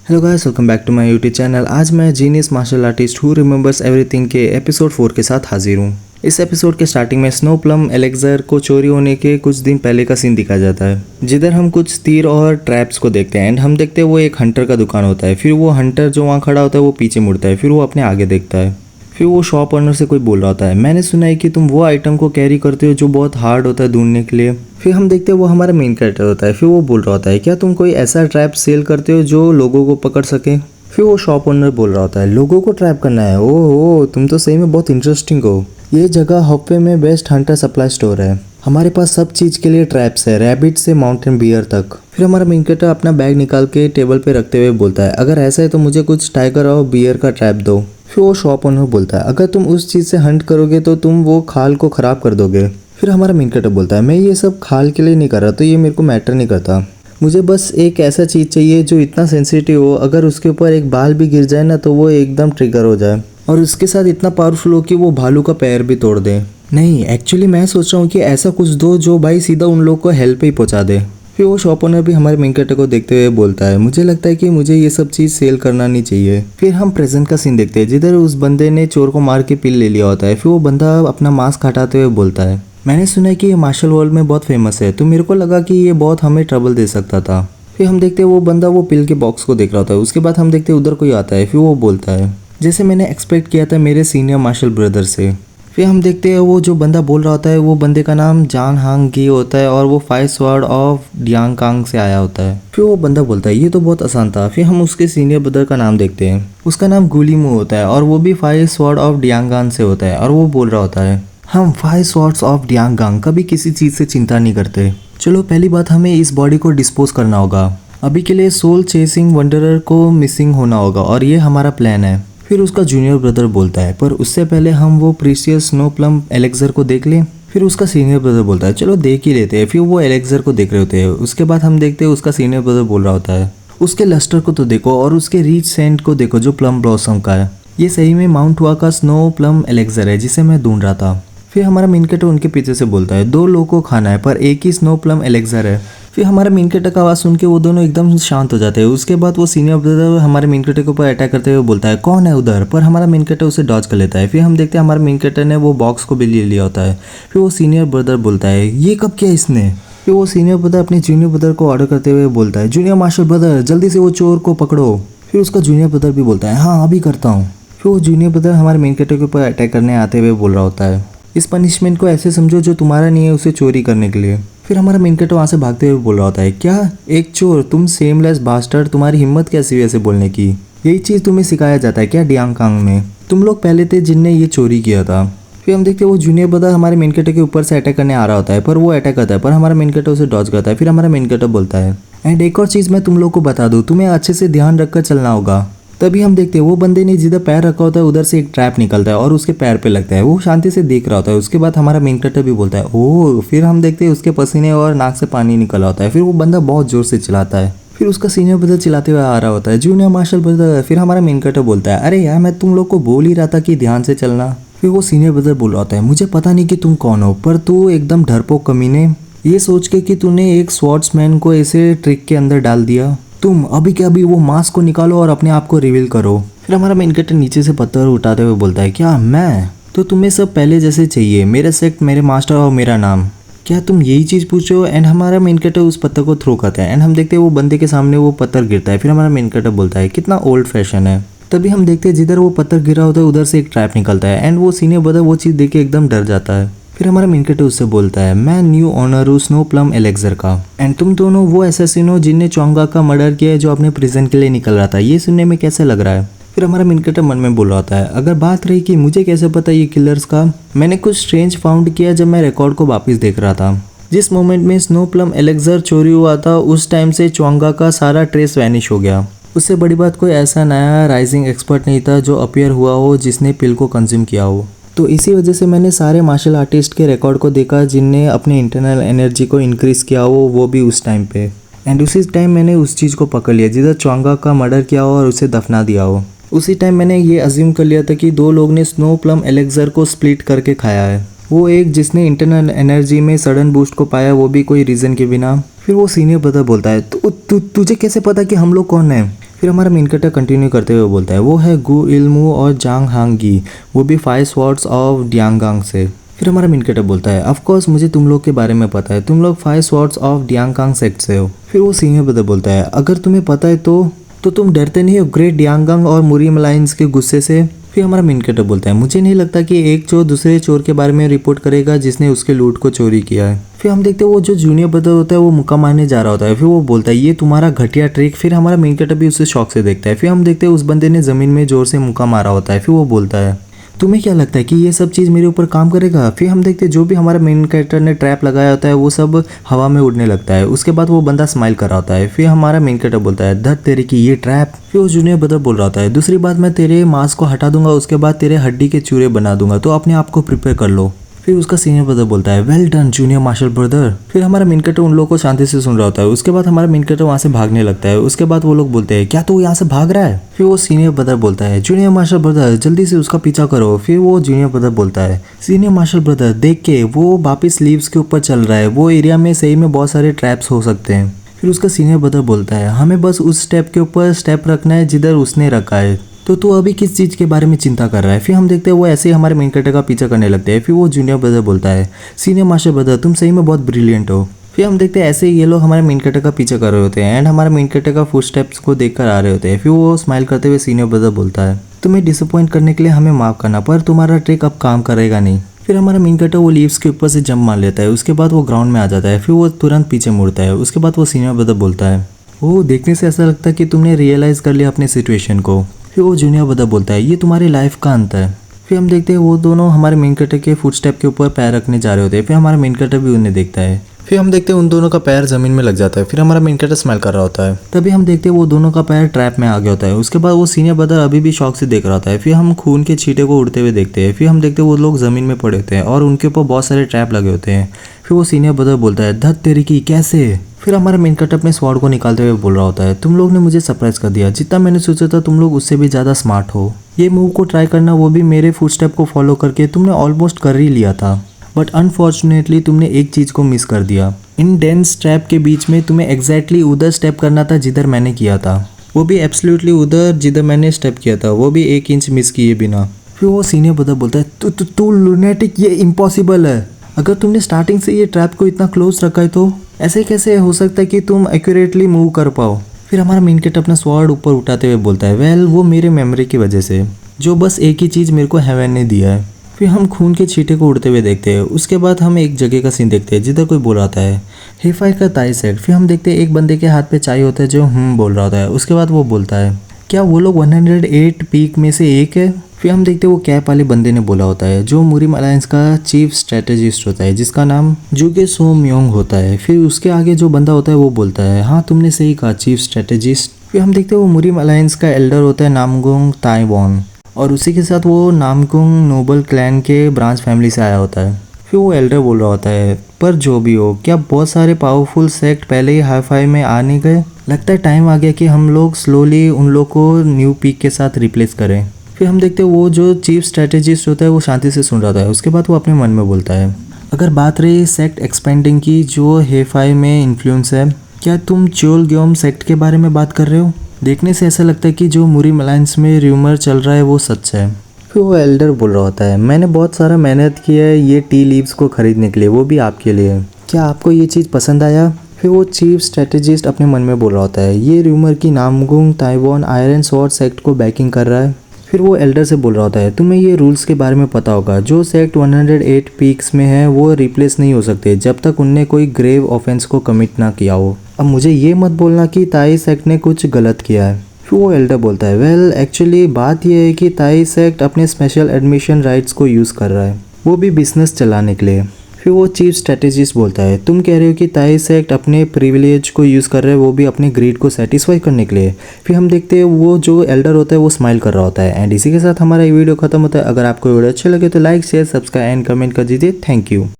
Hello guys, welcome back to my YouTube channel. आज मैं genius martial artist who remembers everything के episode 4 के साथ हाजिर हूँ। इस एपिसोड के स्टार्टिंग में स्नो प्लम एलेक्जर को चोरी होने के कुछ दिन पहले का सीन दिखाया जाता है, जिधर हम कुछ तीर और ट्रैप्स को देखते हैं। एंड हम देखते हैं वो एक हंटर का दुकान होता है। फिर वो हंटर जो वहाँ खड़ा होता है वो पीछे मुड़ता है, फिर वो अपने आगे देखता है। फिर वो शॉप ओनर से कोई बोल रहा होता है, मैंने सुना है कि तुम वो आइटम को कैरी करते हो जो बहुत हार्ड होता है ढूंढने के लिए। फिर हम देखते हैं वो हमारा मेन कैरेक्टर होता है। फिर वो बोल रहा होता है, क्या तुम कोई ऐसा ट्रैप सेल करते हो जो लोगों को पकड़ सके। फिर वो शॉप ओनर बोल रहा होता है, लोगों को ट्रैप करना है, ओह तुम तो सही में बहुत इंटरेस्टिंग हो। ये जगह हॉपवे में बेस्ट हंटर सप्लाई स्टोर है, हमारे पास सब चीज़ के लिए ट्रैप्स है, रैबिट से माउंटेन बियर तक। फिर हमारा मेन कैरेक्टर अपना बैग निकाल के टेबल पे रखते हुए बोलता है, अगर ऐसा है तो मुझे कुछ टाइगर और बियर का ट्रैप दो। फिर वो शॉप ओनर बोलता है, अगर तुम उस चीज़ से हंट करोगे तो तुम वो खाल को ख़राब कर दोगे। फिर हमारा मेन कैरेक्टर बोलता है, मैं ये सब खाल के लिए नहीं कर रहा, तो ये मेरे को मैटर नहीं करता, मुझे बस एक ऐसा चीज़ चाहिए जो इतना सेंसिटिव हो, अगर उसके ऊपर एक बाल भी गिर जाए ना तो वो एकदम ट्रिगर हो जाए, और उसके साथ इतना पावरफुल हो कि वो भालू का पैर भी तोड़ दे। नहीं, एक्चुअली मैं सोच रहा हूँ कि ऐसा कुछ दो जो भाई सीधा उन लोग को हेल्प ही पहुँचा दे। फिर वो शॉप ओनर भी हमारे मेन कैरेक्टर को देखते हुए बोलता है, मुझे लगता है कि मुझे ये सब चीज़ सेल करना नहीं चाहिए। फिर हम प्रेजेंट का सीन देखते हैं, जिधर उस बंदे ने चोर को मार के पिल ले लिया होता है। फिर वो बंदा अपना मास्क हटाते हुए बोलता है, मैंने सुना है कि ये मार्शल वर्ल्ड में बहुत फेमस है, तो मेरे को लगा कि ये बहुत हमें ट्रबल दे सकता था। फिर हम देखते हैं वो बंदा वो पिल के बॉक्स को देख रहा होता है। उसके बाद हम देखते हैं उधर कोई आता है। फिर वो बोलता है, जैसे मैंने एक्सपेक्ट किया था मेरे सीनियर मार्शल ब्रदर से। फिर हम देखते हैं वो जो बंदा बोल रहा होता है वो बंदे का नाम जान हांग गी होता है, और वो 5 स्वॉर्ड ऑफ डियांग कांग से आया होता है। फिर वो बंदा बोलता है, ये तो बहुत आसान था। फिर हम उसके सीनियर ब्रदर का नाम देखते हैं, उसका नाम गुलीमू होता है, और वो भी 5 स्वॉर्ड ऑफ डियांगान से होता है। और वो बोल रहा होता है, हम 5 स्वॉर्ड्स ऑफ डियांगांग कभी किसी चीज़ से चिंता नहीं करते। चलो पहली बात, हमें इस बॉडी को डिस्पोज करना होगा। अभी के लिए सोल चेसिंग वंडरर को मिसिंग होना होगा, और ये हमारा प्लान है। फिर उसका जूनियर ब्रदर बोलता है, पर उससे पहले हम वो प्रीशियस स्नो प्लम एलेक्जर को देख लें। फिर उसका सीनियर ब्रदर बोलता है, चलो देख ही लेते हैं। फिर वो एलेक्जर को देख रहे होते हैं। उसके बाद हम देखते हैं उसका सीनियर ब्रदर बोल रहा होता है, उसके लस्टर को तो देखो, और उसके रीच सेंट को देखो जो प्लम ब्लॉसम का है। ये सही में माउंट हुआ का स्नो प्लम एलेक्जर है जिसे मैं ढूंढ रहा था। फिर हमारा मेन कैरेक्टर उनके पीछे से बोलता है, 2 लोगों को खाना है पर एक ही स्नो प्लम एलेक्जर है। फिर हमारे मेन कैरेक्टर का आवाज़ सुन के वो दोनों एकदम शांत हो जाते हैं। उसके बाद वो सीनियर ब्रदर हमारे मेन कैरेक्टर के ऊपर अटैक करते हुए बोलता है, कौन है उधर, पर हमारा मेन कैरेक्टर उसे डॉज कर लेता है। फिर हम देखते हैं हमारे मेन कैरेक्टर ने वो बॉक्स को भी ले लिया होता है। फिर वो सीनियर ब्रदर बोलता है, ये कब किया इसने। फिर वो सीनियर ब्रदर अपने जूनियर ब्रदर को ऑर्डर करते हुए बोलता है, जूनियर मार्शल ब्रदर जल्दी से वो चोर को पकड़ो। फिर उसका जूनियर ब्रदर भी बोलता है, हाँ अभी करता हूँ। फिर वो जूनियर ब्रदर हमारे मेन कैरेक्टर के ऊपर अटैक करने आते हुए बोल रहा होता है, इस पनिशमेंट को ऐसे समझो जो तुम्हारा नहीं है उसे चोरी करने के लिए। फिर हमारा मेन कैरेक्टर वहाँ से भागते हुए बोल रहा होता है, क्या एक चोर, तुम सेमलेस बास्टर्ड, तुम्हारी हिम्मत कैसी हुई ऐसे बोलने की, यही चीज़ तुम्हें सिखाया जाता है क्या डियांग कांग में, तुम लोग पहले थे जिनने ये चोरी किया था। फिर हम देखते हैं वो जूनियर ब्रदर हमारे मेन कैरेक्टर के ऊपर से अटैक करने आ रहा होता है, पर वो अटैक करता है, पर हमारा मेन कैरेक्टर उसे डॉज करता है। फिर हमारा मेन कैरेक्टर बोलता है, एंड एक और चीज़ मैं तुम लोग को बता दूँ, तुम्हें अच्छे से ध्यान रखकर चलना होगा। तभी हम देखते हैं वो बंदे ने जिधर पैर रखा होता है उधर से एक ट्रैप निकलता है और उसके पैर पे लगता है। वो शांति से देख रहा होता है। उसके बाद हमारा मेन कैरेक्टर भी बोलता है, ओह। फिर हम देखते हैं उसके पसीने और नाक से पानी निकला होता है। फिर वो बंदा बहुत जोर से चिल्लाता है। फिर उसका सीनियर ब्रदर चिल्लाते हुए आ रहा होता है, जूनियर मार्शल ब्रदर। फिर हमारा मेन कैरेक्टर बोलता है, अरे यार मैं तुम लोग को बोल ही रहा था कि ध्यान से चलना। फिर वो सीनियर ब्रदर बोल रहा होता है, मुझे पता नहीं कि तुम कौन हो, पर तू एकदम डरपोक कमीने, ये सोच के कि तूने एक स्वॉर्ड्समैन को ऐसे ट्रिक के अंदर डाल दिया। तुम अभी के अभी वो मास्क को निकालो और अपने आप को रिवील करो। फिर हमारा मेन कैरेक्टर नीचे से पत्थर उठाते हुए बोलता है, क्या मैं, तो तुम्हें सब पहले जैसे चाहिए, मेरा सेक्ट, मेरे मास्टर और मेरा नाम, क्या तुम यही चीज़ पूछ रहे हो। एंड हमारा मेन कैरेक्टर उस पत्थर को थ्रो करता है। एंड हम देखते हैं वो बंदे के सामने वो पत्थर गिरता है। फिर हमारा मेन कैरेक्टर बोलता है, कितना ओल्ड फैशन है। तभी हम देखते हैं जिधर वो पत्थर गिरा होता है उधर से एक ट्रैप निकलता है। एंड वो सीनियर ब्रदर वो चीज़ देख के एकदम डर जाता है। फिर हमारा मेन कैरेक्टर उससे बोलता है, मैं न्यू ऑनर हूँ स्नो प्लम एलेक्जर का, एंड तुम दोनों वो असैसिन हो जिनने चोंगा का मर्डर किया है जो अपने प्रिजन के लिए निकल रहा था। ये सुनने में कैसे लग रहा है। फिर हमारा मेन कैरेक्टर मन में बोल रहा होता है, अगर बात रही कि मुझे कैसे पता ये किलर्स का, मैंने कुछ स्ट्रेंज फाउंड किया जब मैं रिकॉर्ड को वापस देख रहा था। जिस मोमेंट में स्नो प्लम एलेक्जर चोरी हुआ था उस टाइम से चोंगा का सारा ट्रेस वैनिश हो गया। उससे बड़ी बात कोई ऐसा नया राइजिंग एक्सपर्ट नहीं था जो अपीयर हुआ हो जिसने पिल को कंज्यूम किया हो। तो इसी वजह से मैंने सारे मार्शल आर्टिस्ट के रिकॉर्ड को देखा जिनने अपने इंटरनल एनर्जी को इंक्रीज़ किया हो, वो भी उस टाइम पे। एंड उसी टाइम मैंने उस चीज़ को पकड़ लिया जिधर चोंगा का मर्डर किया हो और उसे दफना दिया हो। उसी टाइम मैंने ये अज्यूम कर लिया था कि 2 लोग ने स्नो प्लम एलेक्जर को स्प्लिट करके खाया है। वो एक जिसने इंटरनल एनर्जी में सडन बूस्ट को पाया, वो भी कोई रीज़न के बिना। फिर वो सीनियर ब्रदर बोलता है, तुझे कैसे पता कि हम लोग कौन हैं। फिर हमारा मेन कैरेक्टर कंटिन्यू करते हुए बोलता है वो है गु इल्मू और जांग हांगी, वो भी 5 स्वॉर्ड्स ऑफ डियांगांग से। फिर हमारा मेन कैरेक्टर बोलता है ऑफ कोर्स मुझे तुम लोग के बारे में पता है, तुम लोग 5 स्वॉर्ड्स ऑफ डियांगांग सेक्ट से हो। फिर वो सीनियर ब्रदर बोलता है अगर तुम्हें पता है तो तुम डरते नहीं हो ग्रेट डियांगांग और मुरीम अलायंस के गुस्से से। फिर हमारा मेन कैरेक्टर बोलता है मुझे नहीं लगता कि एक चोर दूसरे चोर के बारे में रिपोर्ट करेगा जिसने उसके लूट को चोरी किया है। फिर हम देखते हैं वो जो जूनियर ब्रदर होता है वो मुक्का मारने जा रहा होता है। फिर वो बोलता है ये तुम्हारा घटिया ट्रिक। फिर हमारा मेन कैरेक्टर भी उसे शौक से देखता है। फिर हम देखते हैं उस बंदे ने जमीन में जोर से मुक्का मारा होता है। फिर वो बोलता है तुम्हें क्या लगता है कि ये सब चीज़ मेरे ऊपर काम करेगा। फिर हम देखते हैं जो भी हमारा मेन कैरेक्टर ने ट्रैप लगाया होता है वो सब हवा में उड़ने लगता है। उसके बाद वो बंदा स्माइल कर रहा होता है। फिर हमारा मेन कैरेक्टर बोलता है धत तेरे की ये ट्रैप। फिर वो जूनियर ब्रदर बोल रहा होता है दूसरी बात मैं तेरे मांस को हटा दूंगा, उसके बाद तेरे हड्डी के चूरे बना दूंगा, तो अपने आप को प्रिपेयर कर लो। फिर उसका सीनियर ब्रदर बोलता है well done junior martial brother. फिर हमारा मेन कैरेक्टर उन लोगों को शांति से सुन रहा होता है। उसके बाद हमारा मेन कैरेक्टर वहाँ से भागने लगता है। उसके बाद वो लोग बोलते हैं क्या तू यहाँ से भाग रहा है। फिर वो सीनियर ब्रदर बोलता है जूनियर मार्शल ब्रदर जल्दी से उसका पीछा करो। फिर वो जूनियर ब्रदर बोलता है सीनियर मार्शल ब्रदर देख के वो वापिस लीव्स के ऊपर चल रहा है, वो एरिया में सही में बहुत सारे ट्रैप्स हो सकते हैं। फिर उसका सीनियर ब्रदर बोलता है हमें बस उस स्टेप के ऊपर स्टेप रखना है जिधर उसने रखा है, तो तू अभी किस चीज़ के बारे में चिंता कर रहा है। फिर हम देखते हैं वो ऐसे ही हमारे मेन कैरेक्टर का पीछा करने लगते हैं। फिर वो जूनियर ब्रदर बोलता है सीनियर मार्शल ब्रदर तुम सही में बहुत ब्रिलियंट हो। फिर हम देखते हैं ऐसे ही ये लोग हमारे मेन कैरेक्टर का पीछा कर रहे होते हैं एंड हमारे मेन कैरेक्टर का फुट स्टेप्स को देखकर आ रहे होते हैं। फिर वो स्माइल करते हुए सीनियर ब्रदर बोलता है तुम्हें डिसअपॉइंट करने के लिए हमें माफ़ करना, पर तुम्हारा ट्रिक अब काम करेगा नहीं। फिर हमारा मेन कैरेक्टर वो लीव्स के ऊपर से जंप मार लेता है। उसके बाद वो ग्राउंड में आ जाता है। फिर वो तुरंत पीछे मुड़ता है। उसके बाद वो सीनियर ब्रदर बोलता है वो देखने से ऐसा लगता है कि तुमने रियलाइज़ कर लिया अपनी सिचुएशन को। फिर वो जूनियर ब्रदर बोलता है ये तुम्हारी लाइफ का अंत है। फिर हम देखते हैं वो दोनों हमारे मेन कैरेक्टर के फुट स्टेप के ऊपर पैर रखने जा रहे होते हैं। फिर हमारा मेन कैरेक्टर भी उन्हें देखता है। फिर हम देखते हैं उन दोनों का पैर जमीन में लग जाता है। फिर हमारा मेन कैरेक्टर स्माइल कर रहा होता है। तभी हम देखते हैं वो दोनों का पैर ट्रैप में आ गया होता है। उसके बाद वो सीनियर ब्रदर अभी भी शौक से देख रहा होता है। फिर हम खून के छींटे को उड़ते हुए देखते हैं। फिर हम देखते हैं वो लोग जमीन में पड़े होते हैं और उनके ऊपर बहुत सारे ट्रैप लगे होते हैं। फिर वो सीनियर ब्रदर बोलता है धत तेरी की कैसे। फिर हमारा मेन कैरेक्टर अपने स्वॉर्ड को निकालते हुए बोल रहा होता है तुम लोग ने मुझे सरप्राइज कर दिया, जितना मैंने सोचा था तुम लोग उससे भी ज़्यादा स्मार्ट हो। ये मूव को ट्राई करना वो भी मेरे फुटस्टेप को फॉलो करके तुमने ऑलमोस्ट कर ही लिया था, बट अनफॉर्चुनेटली तुमने एक चीज़ को मिस कर दिया। इन डेंस ट्रैप के बीच में तुम्हें एग्जैक्टली उधर स्टेप करना था जिधर मैंने किया था, वो भी एब्सोल्युटली उधर जिधर मैंने स्टेप किया था, वो भी 1 इंच मिस किए बिना। फिर वो सीनियर ब्रदर बोलता है तू लुनेटिक, ये इम्पॉसिबल है। अगर तुमने स्टार्टिंग से ये ट्रैप को इतना क्लोज रखा है तो ऐसे कैसे हो सकता है कि तुम एक्यूरेटली मूव कर पाओ। फिर हमारा मेन कैरेक्टर अपना स्वॉर्ड ऊपर उठाते हुए बोलता है वेल वो मेरे मेमोरी की वजह से, जो बस एक ही चीज़ मेरे को हेवन ने दिया है। फिर हम खून के छींटे को उड़ते हुए देखते हैं। उसके बाद हम एक जगह का सीन देखते हैं जिधर कोई बोल रहा है हेफाई का ताई सेट। फिर हम देखते हैं एक बंदे के हाथ पे चाय होता है जो बोल रहा होता है। उसके बाद वो बोलता है क्या वो लोग 108 पीक में से एक है। फिर हम देखते हैं वो कैप वाले बंदे ने बोला होता है जो मुरीम अलायंस का चीफ स्ट्रेटेजिस्ट होता है जिसका नाम जुगे सो म्योंग होता है। फिर उसके आगे जो बंदा होता है वो बोलता है हाँ तुमने सही कहा चीफ स्ट्रेटेजिस्ट। फिर हम देखते हैं वो मुरीम अलायंस का एल्डर होता है नामगोंग ताइवान, और उसी के साथ वो नामगोंग नोबल क्लैन के ब्रांच फैमिली से आया होता है। फिर वो एल्डर बोल रहा होता है पर जो भी हो, क्या बहुत सारे पावरफुल सेक्ट पहले ही हाई-फाई में आ नहीं गए। लगता है टाइम आ गया कि हम लोग स्लोली उन लोग को न्यू पीक के साथ रिप्लेस करें। फिर हम देखते हैं वो जो चीफ स्ट्रेटेजिस्ट होता है वो शांति से सुन रहा था। उसके बाद वो अपने मन में बोलता है अगर बात रही सेक्ट एक्सपेंडिंग की जो हेफाई में इन्फ्लुएंस है, क्या तुम चोल ग्योम सेक्ट के बारे में बात कर रहे हो। देखने से ऐसा लगता है कि जो मुरीम अलायंस में र्यूमर चल रहा है वो सच है। फिर वो एल्डर बोल रहा होता है मैंने बहुत सारा मेहनत किया है ये टी लीव्स को खरीदने के लिए, वो भी आपके लिए, क्या आपको ये चीज़ पसंद आया। फिर वो चीफ स्ट्रेटेजिस्ट अपने मन में बोल रहा होता है ये र्यूमर की नामगुंग ताइवान आयरन स्वॉर्ड सेक्ट को बैकिंग कर रहा है। फिर वो एल्डर से बोल रहा होता है तुम्हें ये रूल्स के बारे में पता होगा, जो सेक्ट 108 पीक्स में है वो रिप्लेस नहीं हो सकते जब तक उनने कोई ग्रेव ऑफेंस को कमिट ना किया हो। अब मुझे ये मत बोलना कि ताई सेक्ट ने कुछ गलत किया है। फिर वो एल्डर बोलता है वेल एक्चुअली बात यह है कि ताई सेक्ट अपने स्पेशल एडमिशन राइट्स को यूज़ कर रहा है, वो भी बिजनेस चलाने के लिए। फिर वो चीफ स्ट्रेटेजिस्ट बोलता है तुम कह रहे हो कि ताई सेक्ट अपने प्रिविलेज को यूज़ कर रहा है, वो भी अपने ग्रीड को सेटिस्फाई करने के लिए। फिर हम देखते हैं वो जो एल्डर होता है वो स्माइल कर रहा होता है। एंड इसी के साथ हमारा ये वीडियो खत्म होता है। अगर आपको वीडियो अच्छे लगे तो like share subscribe and comment कर दीजिए। Thank you.